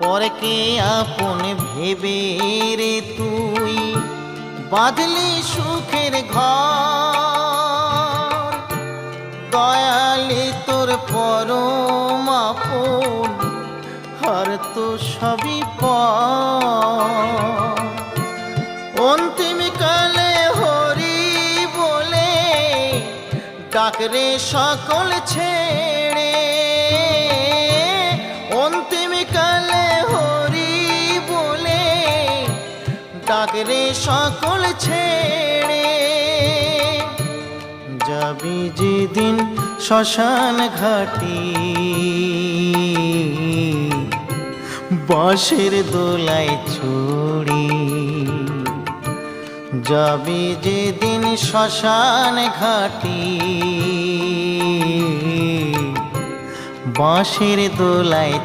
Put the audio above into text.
পরকে আপন ভেবে রে তুই বাঁধলি সুখের ঘর। দয়ালি তোর পরম আপন, আর তো সবই পর। অন্তিম কালে হরি বলে ডাকরে সকল ছেড়ে। অন্তিম কালে হরি বলে ডাকরে সকল ছেড়ে। যাবি যেদিন শ্মশান ঘাটি, বাঁশের দোলায় ছড়ি। যাবি যেদিন শ্মশান ঘাটি, বাঁশের দোলায়